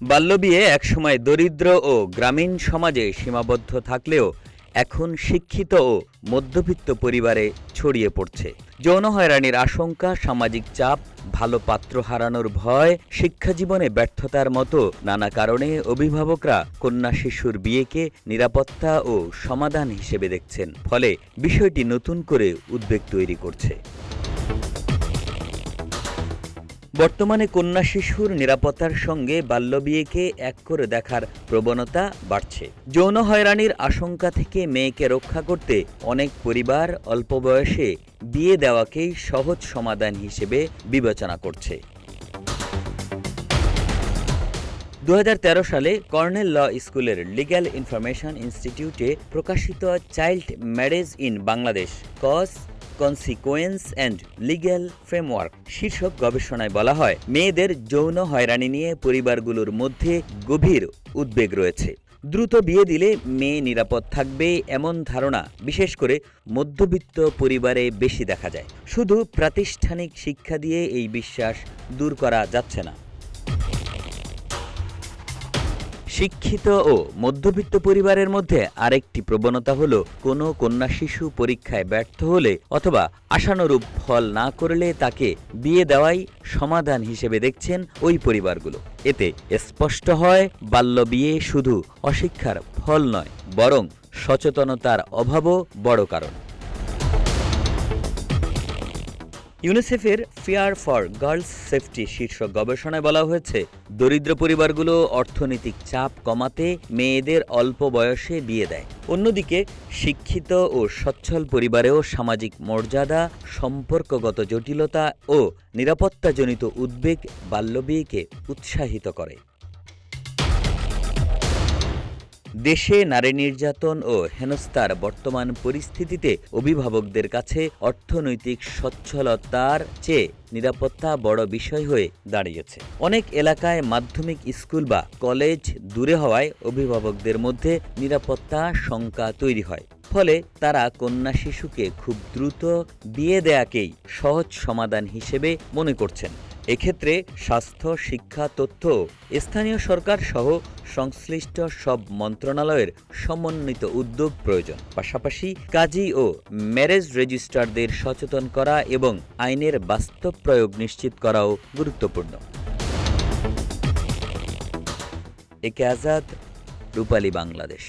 বাল্যবিয়ে একসময় দরিদ্র ও গ্রামীণ সমাজে সীমাবদ্ধ থাকলেও এখন শিক্ষিত ও মধ্যবিত্ত পরিবারে ছড়িয়ে পড়ছে। যৌন হয়রানির আশঙ্কা, সামাজিক চাপ, ভালো পাত্র হারানোর ভয়, শিক্ষাজীবনে ব্যর্থতার মতো নানা কারণে অভিভাবকরা কন্যা শিশুর বিয়েকে নিরাপত্তা ও সমাধান হিসেবে দেখছেন। ফলে বিষয়টি নতুন করে উদ্বেগ তৈরি করছে। বর্তমানে কন্যা শিশুর নিরাপত্তার সঙ্গে বাল্যবিয়েকে এক করে দেখার প্রবণতা বাড়ছে। যৌন হয়রানির আশঙ্কা থেকে মেয়েকে রক্ষা করতে অনেক পরিবার অল্প বয়সে বিয়ে দেওয়াকেই সহজ সমাধান হিসেবে বিবেচনা করছে। 2013 সালে কর্নেল ল স্কুলের লিগ্যাল ইনফরমেশন ইনস্টিটিউটে প্রকাশিত child marriage in Bangladesh cause, consequence and legal framework শীর্ষক গবেষণায় বলা হয়, মেয়েদের যৌন হয়রানি নিয়ে পরিবারগুলোর মধ্যে গভীর উদ্বেগ রয়েছে। দ্রুত বিয়ে দিলে মেয়ে নিরাপদ থাকবে এমন ধারণা বিশেষ করে মধ্যবিত্ত পরিবারে বেশি দেখা যায়। শুধু প্রাতিষ্ঠানিক শিক্ষা দিয়ে এই বিশ্বাস দূর করা যাচ্ছে না। শিক্ষিত ও মধ্যবিত্ত পরিবারের মধ্যে আরেকটি প্রবণতা হলো, কোনো কন্যা শিশু পরীক্ষায় ব্যর্থ হলে অথবা আশানুরূপ ফল না করলে তাকে বিয়ে দেওয়াই সমাধান হিসেবে দেখছেন ওই পরিবারগুলো। এতে স্পষ্ট হয়, বাল্যবিয়ে শুধু অশিক্ষার ফল নয়, বরং সচেতনতার অভাবও বড় কারণ। ইউনিসেফের ফেয়ার ফর গার্লস সেফটি শীর্ষক গবেষণায় বলা হয়েছে, দরিদ্র পরিবারগুলো অর্থনৈতিক চাপ কমাতে মেয়েদের অল্প বয়সে বিয়ে দেয়। অন্যদিকে শিক্ষিত ও সচ্ছল পরিবারেও সামাজিক মর্যাদা, সম্পর্কগত জটিলতা ও নিরাপত্তাজনিত উদ্বেগ বাল্যবিয়েকে উৎসাহিত করে। দেশে নারী নির্যাতন ও হেনস্থার বর্তমান পরিস্থিতিতে অভিভাবকদের কাছে অর্থনৈতিক সচ্ছলতার চেয়ে নিরাপত্তা বড় বিষয় হয়ে দাঁড়িয়েছে। অনেক এলাকায় মাধ্যমিক স্কুল বা কলেজ দূরে হওয়ায় অভিভাবকদের মধ্যে নিরাপত্তা শঙ্কা তৈরি হয়। ফলে তারা কন্যা শিশুকে খুব দ্রুত বিয়ে দেয়াকেই সহজ সমাধান হিসেবে মনে করছেন। এক্ষেত্রে স্বাস্থ্য, শিক্ষা, তথ্য, স্থানীয় সরকার সহ সংশ্লিষ্ট সব মন্ত্রণালয়ের সমন্বিত উদ্যোগ প্রয়োজন। পাশাপাশি কাজী ও ম্যারেজ রেজিস্ট্রারদের সচেতন করা এবং আইনের বাস্তব প্রয়োগ নিশ্চিত করাও গুরুত্বপূর্ণ। একে আজাদ, রূপালী বাংলাদেশ।